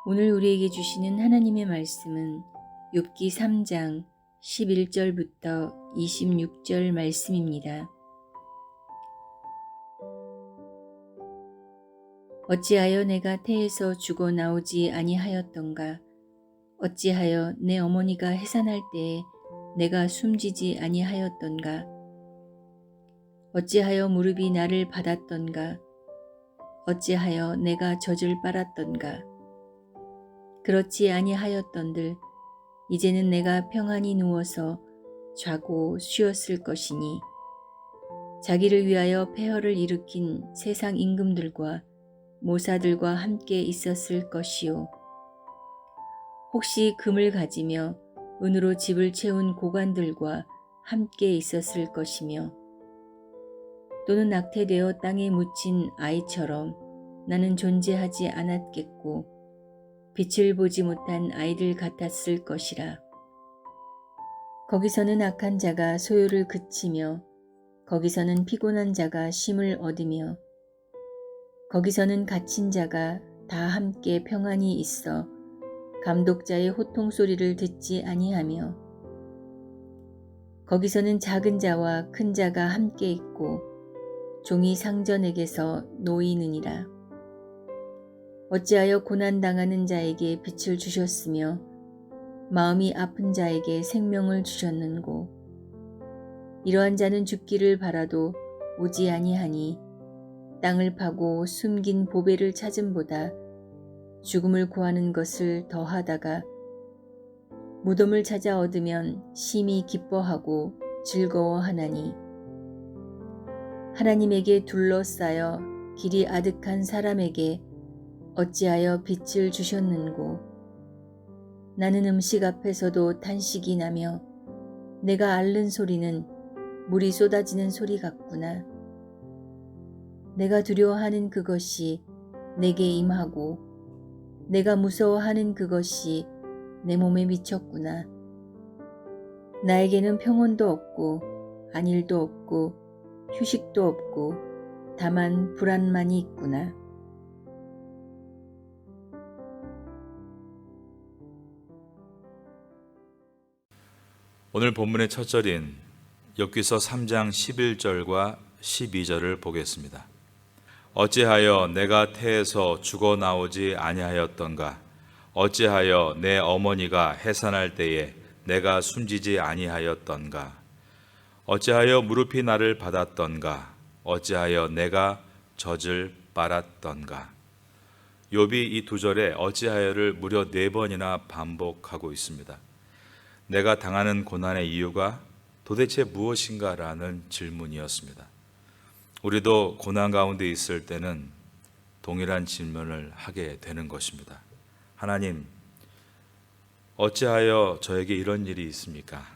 오늘 우리에게 주시는 하나님의 말씀은 욥기 3장 11절부터 26절 말씀입니다. 어찌하여 내가 태에서 죽어 나오지 아니하였던가? 어찌하여 내 어머니가 해산할 때에 내가 숨지지 아니하였던가? 어찌하여 무릎이 나를 받았던가? 어찌하여 내가 젖을 빨았던가? 그렇지 아니하였던들 이제는 내가 평안히 누워서 자고 쉬었을 것이니 자기를 위하여 폐허를 일으킨 세상 임금들과 모사들과 함께 있었을 것이요. 혹시 금을 가지며 은으로 집을 채운 고관들과 함께 있었을 것이며 또는 낙태되어 땅에 묻힌 아이처럼 나는 존재하지 않았겠고 빛을 보지 못한 아이들 같았을 것이라. 거기서는 악한 자가 소요를 그치며 거기서는 피곤한 자가 쉼을 얻으며 거기서는 갇힌 자가 다 함께 평안히 있어 감독자의 호통 소리를 듣지 아니하며 거기서는 작은 자와 큰 자가 함께 있고 종이 상전에게서 놓이느니라. 어찌하여 고난당하는 자에게 빛을 주셨으며 마음이 아픈 자에게 생명을 주셨는고? 이러한 자는 죽기를 바라도 오지 아니하니 땅을 파고 숨긴 보배를 찾음보다 죽음을 구하는 것을 더하다가 무덤을 찾아 얻으면 심히 기뻐하고 즐거워하나니 하나님에게 둘러싸여 길이 아득한 사람에게 어찌하여 빛을 주셨는고? 나는 음식 앞에서도 탄식이 나며 내가 앓는 소리는 물이 쏟아지는 소리 같구나. 내가 두려워하는 그것이 내게 임하고 내가 무서워하는 그것이 내 몸에 미쳤구나. 나에게는 평온도 없고 안일도 없고 휴식도 없고 다만 불안만이 있구나. 오늘 본문의 첫 절인 욥기서 3장 11절과 12절을 보겠습니다. 어찌하여 내가 태에서 죽어 나오지 아니하였던가? 어찌하여 내 어머니가 해산할 때에 내가 숨지지 아니하였던가? 어찌하여 무릎이 나를 받았던가? 어찌하여 내가 젖을 빨았던가? 욥이 이 두 절에 어찌하여를 무려 4번이나 반복하고 있습니다. 내가 당하는 고난의 이유가 도대체 무엇인가라는 질문이었습니다. 우리도 고난 가운데 있을 때는 동일한 질문을 하게 되는 것입니다. 하나님, 어찌하여 저에게 이런 일이 있습니까?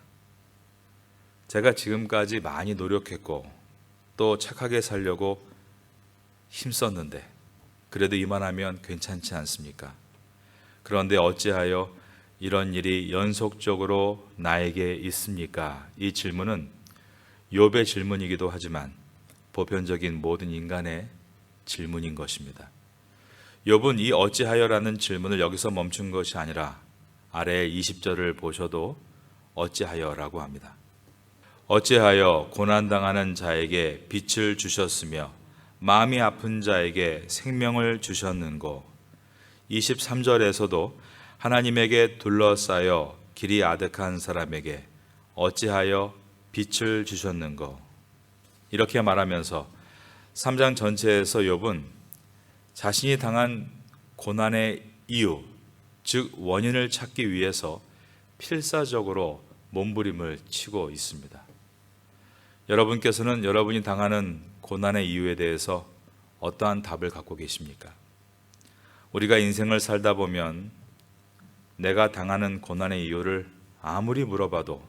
제가 지금까지 많이 노력했고 또 착하게 살려고 힘썼는데 그래도 이만하면 괜찮지 않습니까? 그런데 어찌하여 이런 일이 연속적으로 나에게 있습니까? 이 질문은 욥의 질문이기도 하지만 보편적인 모든 인간의 질문인 것입니다. 욥은 이 어찌하여라는 질문을 여기서 멈춘 것이 아니라 아래 20절을 보셔도 어찌하여라고 합니다. 어찌하여 고난당하는 자에게 빛을 주셨으며 마음이 아픈 자에게 생명을 주셨는고? 23절에서도 하나님에게 둘러싸여 길이 아득한 사람에게 어찌하여 빛을 주셨는고? 이렇게 말하면서 3장 전체에서 욥은 자신이 당한 고난의 이유, 즉 원인을 찾기 위해서 필사적으로 몸부림을 치고 있습니다. 여러분께서는 여러분이 당하는 고난의 이유에 대해서 어떠한 답을 갖고 계십니까? 우리가 인생을 살다 보면 내가 당하는 고난의 이유를 아무리 물어봐도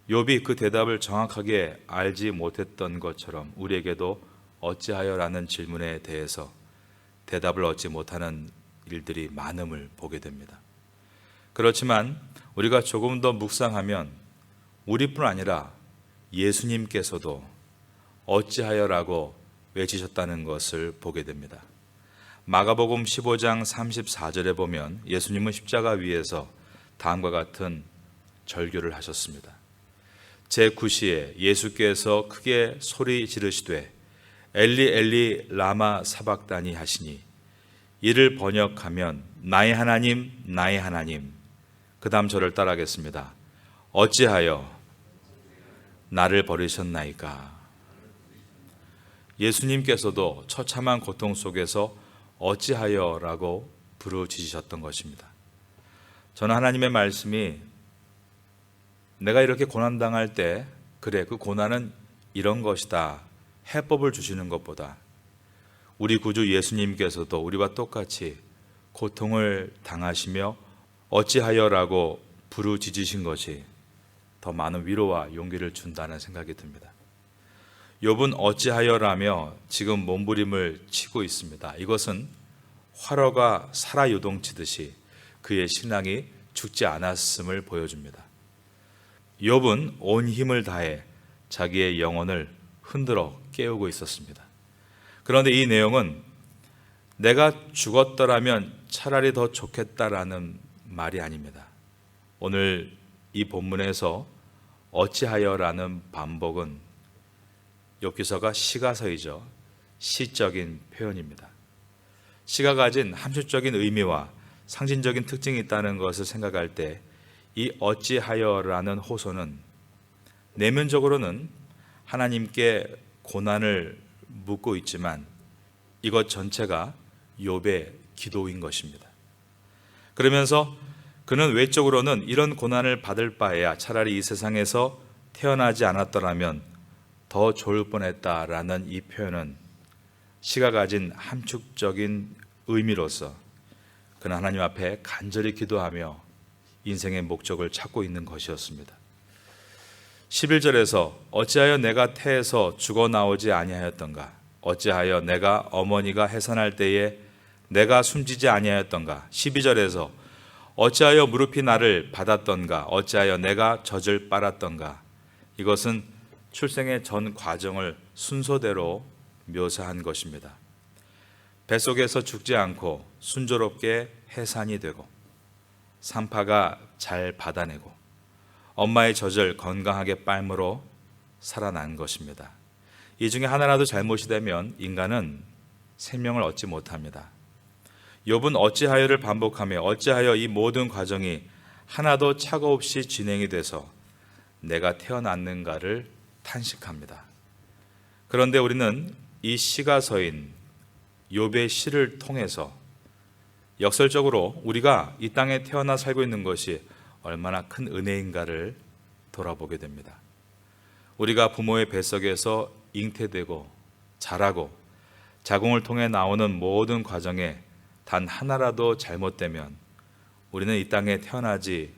욥이 그 대답을 정확하게 알지 못했던 것처럼 우리에게도 어찌하여라는 질문에 대해서 대답을 얻지 못하는 일들이 많음을 보게 됩니다. 그렇지만 우리가 조금 더 묵상하면 우리뿐 아니라 예수님께서도 어찌하여라고 외치셨다는 것을 보게 됩니다. 마가복음 15장 34절에 보면 예수님은 십자가 위에서 다음과 같은 절규를 하셨습니다. 제9시에 예수께서 크게 소리 지르시되 엘리 엘리 라마 사박다니 하시니, 이를 번역하면 나의 하나님 나의 하나님, 그 다음 저를 따라하겠습니다. 어찌하여 나를 버리셨나이까. 예수님께서도 처참한 고통 속에서 어찌하여 라고 부르짖으셨던 것입니다. 저는 하나님의 말씀이 내가 이렇게 고난당할 때, 그래 그 고난은 이런 것이다 해법을 주시는 것보다 우리 구주 예수님께서도 우리와 똑같이 고통을 당하시며 어찌하여라고 부르짖으신 것이 더 많은 위로와 용기를 준다는 생각이 듭니다. 욥은 어찌하여라며 지금 몸부림을 치고 있습니다. 이것은 활어가 살아 요동치듯이 그의 신앙이 죽지 않았음을 보여줍니다. 욥은 온 힘을 다해 자기의 영혼을 흔들어 깨우고 있었습니다. 그런데 이 내용은 내가 죽었더라면 차라리 더 좋겠다라는 말이 아닙니다. 오늘 이 본문에서 어찌하여라는 반복은 욥기서가 시가서이죠. 시적인 표현입니다. 시가 가진 함축적인 의미와 상징적인 특징이 있다는 것을 생각할 때 이 어찌하여라는 호소는 내면적으로는 하나님께 고난을 묻고 있지만 이것 전체가 욥의 기도인 것입니다. 그러면서 그는 외적으로는 이런 고난을 받을 바에야 차라리 이 세상에서 태어나지 않았더라면 더 좋을 뻔했다라는 이 표현은 시가 가진 함축적인 의미로서 그는 하나님 앞에 간절히 기도하며 인생의 목적을 찾고 있는 것이었습니다. 11절에서 어찌하여 내가 태에서 죽어 나오지 아니하였던가, 어찌하여 내가 어머니가 해산할 때에 내가 숨지지 아니하였던가. 12절에서 어찌하여 무릎이 나를 받았던가, 어찌하여 내가 젖을 빨았던가. 이것은 출생의 전 과정을 순서대로 묘사한 것입니다. 뱃속에서 죽지 않고 순조롭게 해산이 되고 산파가 잘 받아내고 엄마의 젖을 건강하게 빨므로 살아난 것입니다. 이 중에 하나라도 잘못이 되면 인간은 생명을 얻지 못합니다. 욥은 어찌하여를 반복하며 어찌하여 이 모든 과정이 하나도 착오 없이 진행이 돼서 내가 태어났는가를 탄식합니다. 그런데 우리는 이 시가서인 욥의 시를 통해서 역설적으로 우리가 이 땅에 태어나 살고 있는 것이 얼마나 큰 은혜인가를 돌아보게 됩니다. 우리가 부모의 뱃속에서 잉태되고 자라고 자궁을 통해 나오는 모든 과정에 단 하나라도 잘못되면 우리는 이 땅에 태어나지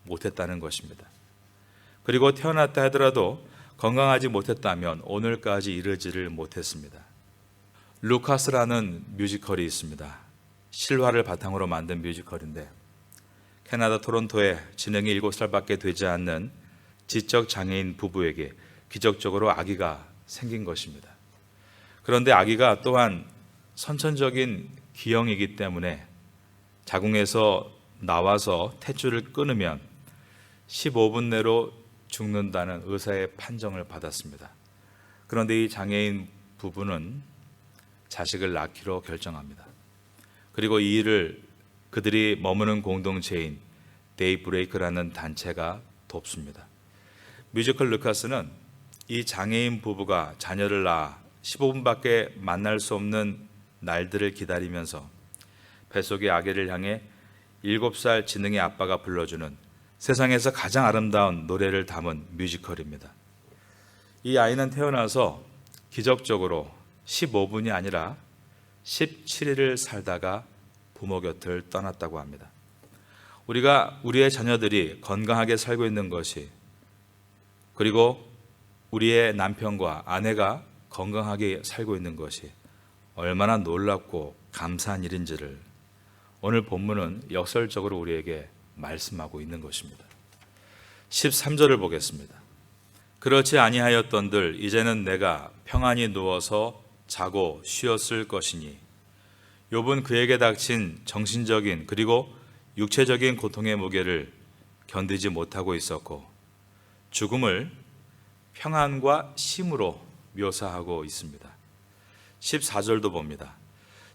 못했다는 것입니다. 그리고 태어났다 하더라도 건강하지 못했다면 오늘까지 이르지를 못했습니다. 루카스라는 뮤지컬이 있습니다. 실화를 바탕으로 만든 뮤지컬인데 캐나다 토론토에 지능이 7살밖에 되지 않는 지적 장애인 부부에게 기적적으로 아기가 생긴 것입니다. 그런데 아기가 또한 선천적인 기형이기 때문에 자궁에서 나와서 탯줄을 끊으면 15분 내로 죽는다는 의사의 판정을 받았습니다. 그런데 이 장애인 부부는 자식을 낳기로 결정합니다. 그리고 이 일을 그들이 머무는 공동체인 데이브레이크라는 단체가 돕습니다. 뮤지컬 루카스는 이 장애인 부부가 자녀를 낳아 15분밖에 만날 수 없는 날들을 기다리면서 뱃속의 아기를 향해 7살 지능의 아빠가 불러주는 세상에서 가장 아름다운 노래를 담은 뮤지컬입니다. 이 아이는 태어나서 기적적으로 15분이 아니라 17일을 살다가 부모 곁을 떠났다고 합니다. 우리가 우리의 자녀들이 건강하게 살고 있는 것이, 그리고 우리의 남편과 아내가 건강하게 살고 있는 것이 얼마나 놀랍고 감사한 일인지를 오늘 본문은 역설적으로 우리에게 말씀하고 있는 것입니다. 13절을 보겠습니다. 그렇지 아니하였던들 이제는 내가 평안히 누워서 자고 쉬었을 것이니 욥은 그에게 닥친 정신적인 그리고 육체적인 고통의 무게를 견디지 못하고 있었고 죽음을 평안과 쉼으로 묘사하고 있습니다. 14절도 봅니다.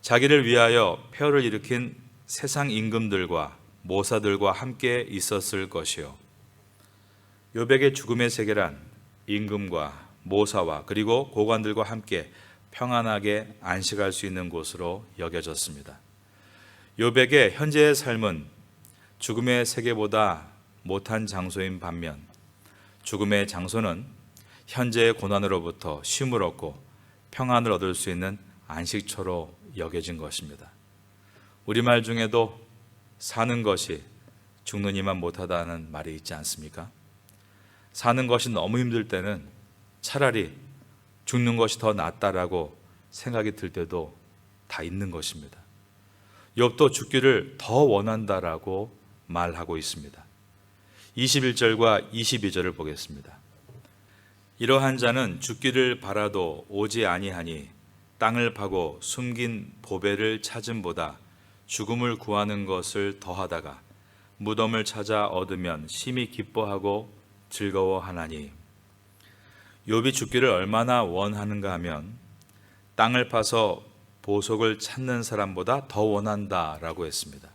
자기를 위하여 폐허를 일으킨 세상 임금들과 모사들과 함께 있었을 것이요. 욥에게 죽음의 세계란 임금과 모사와 그리고 고관들과 함께 평안하게 안식할 수 있는 곳으로 여겨졌습니다. 욥에게 현재의 삶은 죽음의 세계보다 못한 장소인 반면 죽음의 장소는 현재의 고난으로부터 쉼을 얻고 평안을 얻을 수 있는 안식처로 여겨진 것입니다. 우리말 중에도 사는 것이 죽는 이만 못하다는 말이 있지 않습니까? 사는 것이 너무 힘들 때는 차라리 죽는 것이 더 낫다라고 생각이 들 때도 다 있는 것입니다. 욥도 죽기를 더 원한다라고 말하고 있습니다. 21절과 22절을 보겠습니다. 이러한 자는 죽기를 바라도 오지 아니하니 땅을 파고 숨긴 보배를 찾음보다 죽음을 구하는 것을 더하다가 무덤을 찾아 얻으면 심히 기뻐하고 즐거워하나니. 욥이 죽기를 얼마나 원하는가 하면 땅을 파서 보석을 찾는 사람보다 더 원한다라고 했습니다.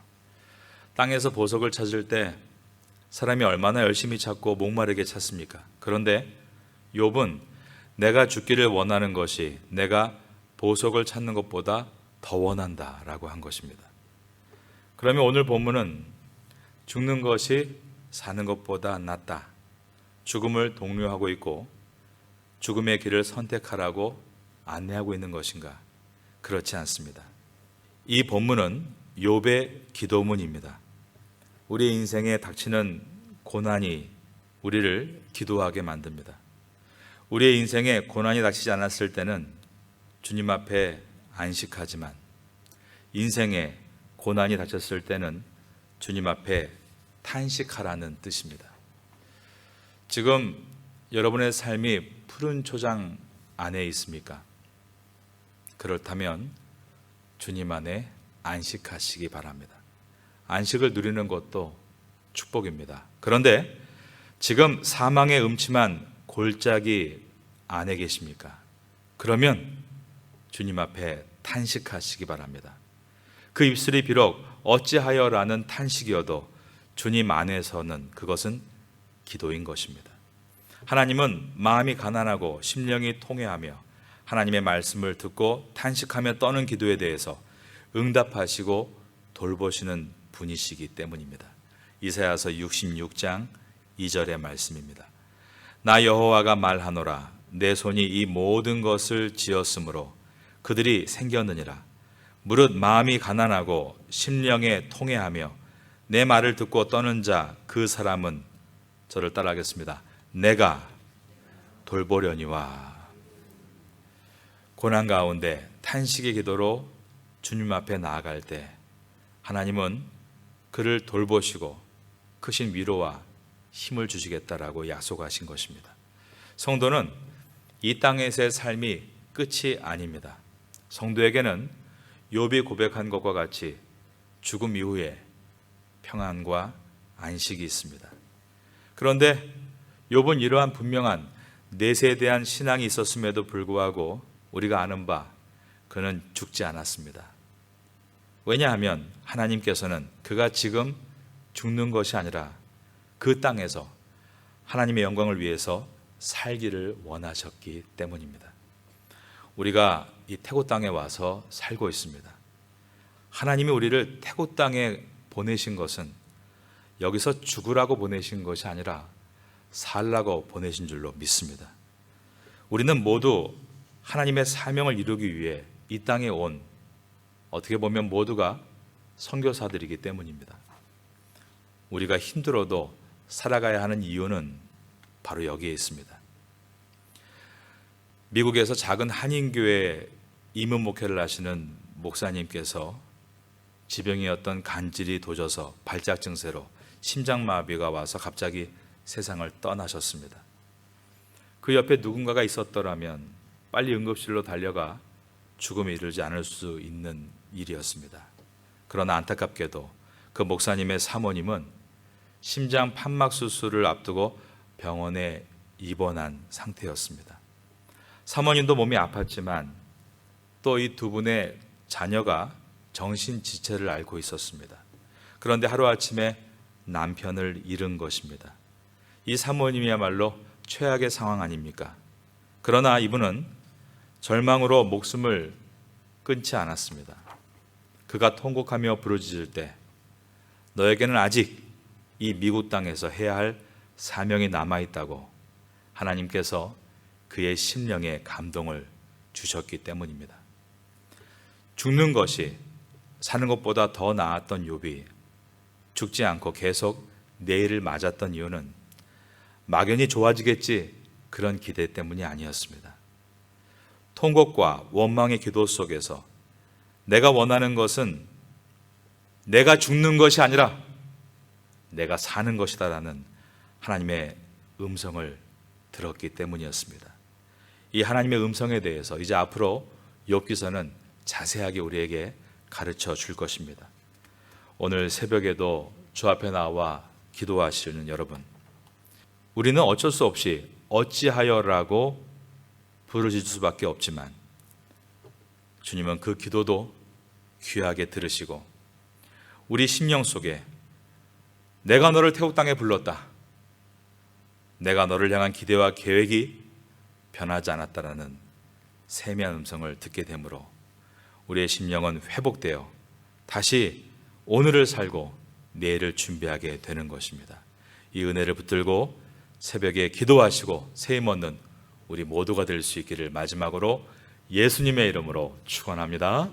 땅에서 보석을 찾을 때 사람이 얼마나 열심히 찾고 목마르게 찾습니까? 그런데 욥은 내가 죽기를 원하는 것이 내가 보석을 찾는 것보다 더 원한다라고 한 것입니다. 그러면 오늘 본문은 죽는 것이 사는 것보다 낫다, 죽음을 독려하고 있고 죽음의 길을 선택하라고 안내하고 있는 것인가? 그렇지 않습니다. 이 본문은 욥의 기도문입니다. 우리 인생에 닥치는 고난이 우리를 기도하게 만듭니다. 우리의 인생에 고난이 닥치지 않았을 때는 주님 앞에 안식하지만 인생에 고난이 닥쳤을 때는 주님 앞에 탄식하라는 뜻입니다. 지금 여러분의 삶이 푸른 초장 안에 있습니까? 그렇다면 주님 안에 안식하시기 바랍니다. 안식을 누리는 것도 축복입니다. 그런데 지금 사망의 음침한 골짜기 안에 계십니까? 그러면 주님 앞에 탄식하시기 바랍니다. 그 입술이 비록 어찌하여라는 탄식이어도 주님 안에서는 그것은 기도인 것입니다. 하나님은 마음이 가난하고 심령이 통회하며 하나님의 말씀을 듣고 탄식하며 떠는 기도에 대해서 응답하시고 돌보시는 분이시기 때문입니다. 이사야서 66장 2절의 말씀입니다. 나 여호와가 말하노라 내 손이 이 모든 것을 지었으므로 그들이 생겼느니라. 무릇 마음이 가난하고 심령에 통회하며 내 말을 듣고 떠는 자 그 사람은 저를 따라하겠습니다. 내가 돌보려니와. 고난 가운데 탄식의 기도로 주님 앞에 나아갈 때 하나님은 그를 돌보시고 크신 위로와 힘을 주시겠다라고 약속하신 것입니다. 성도는 이 땅에서의 삶이 끝이 아닙니다. 성도에게는 욥이 고백한 것과 같이 죽음 이후에 평안과 안식이 있습니다. 그런데 욥은 이러한 분명한 내세에 대한 신앙이 있었음에도 불구하고 우리가 아는 바 그는 죽지 않았습니다. 왜냐하면 하나님께서는 그가 지금 죽는 것이 아니라 그 땅에서 하나님의 영광을 위해서 살기를 원하셨기 때문입니다. 우리가 이 태고 땅에 와서 살고 있습니다. 하나님이 우리를 태고 땅에 보내신 것은 여기서 죽으라고 보내신 것이 아니라 살라고 보내신 줄로 믿습니다. 우리는 모두 하나님의 사명을 이루기 위해 이 땅에 온, 어떻게 보면 모두가 선교사들이기 때문입니다. 우리가 힘들어도 살아가야 하는 이유는 바로 여기에 있습니다. 미국에서 작은 한인교회 임원 목회를 하시는 목사님께서 지병이었던 간질이 도져서 발작 증세로 심장마비가 와서 갑자기 세상을 떠나셨습니다. 그 옆에 누군가가 있었더라면 빨리 응급실로 달려가 죽음에 이르지 않을 수 있는 일이었습니다. 그러나 안타깝게도 그 목사님의 사모님은 심장 판막 수술을 앞두고 병원에 입원한 상태였습니다. 사모님도 몸이 아팠지만 또 이 두 분의 자녀가 정신지체를 앓고 있었습니다. 그런데 하루아침에 남편을 잃은 것입니다. 이 사모님이야말로 최악의 상황 아닙니까? 그러나 이분은 절망으로 목숨을 끊지 않았습니다. 그가 통곡하며 부르짖을 때 너에게는 아직 이 미국 땅에서 해야 할 사명이 남아있다고 하나님께서 그의 심령에 감동을 주셨기 때문입니다. 죽는 것이 사는 것보다 더 나았던 욥이 죽지 않고 계속 내일을 맞았던 이유는 막연히 좋아지겠지 그런 기대 때문이 아니었습니다. 통곡과 원망의 기도 속에서 내가 원하는 것은 내가 죽는 것이 아니라 내가 사는 것이다라는 하나님의 음성을 들었기 때문이었습니다. 이 하나님의 음성에 대해서 이제 앞으로 욥기서는 자세하게 우리에게 가르쳐 줄 것입니다. 오늘 새벽에도 주 앞에 나와 기도하시는 여러분, 우리는 어쩔 수 없이 어찌하여라고 부르짖을 수밖에 없지만 주님은 그 기도도 귀하게 들으시고 우리 심령 속에 내가 너를 태국 땅에 불렀다, 내가 너를 향한 기대와 계획이 변하지 않았다라는 세미한 음성을 듣게 되므로 우리의 심령은 회복되어 다시 오늘을 살고 내일을 준비하게 되는 것입니다. 이 은혜를 붙들고 새벽에 기도하시고 세임 얻는 우리 모두가 될 수 있기를 마지막으로 예수님의 이름으로 축원합니다.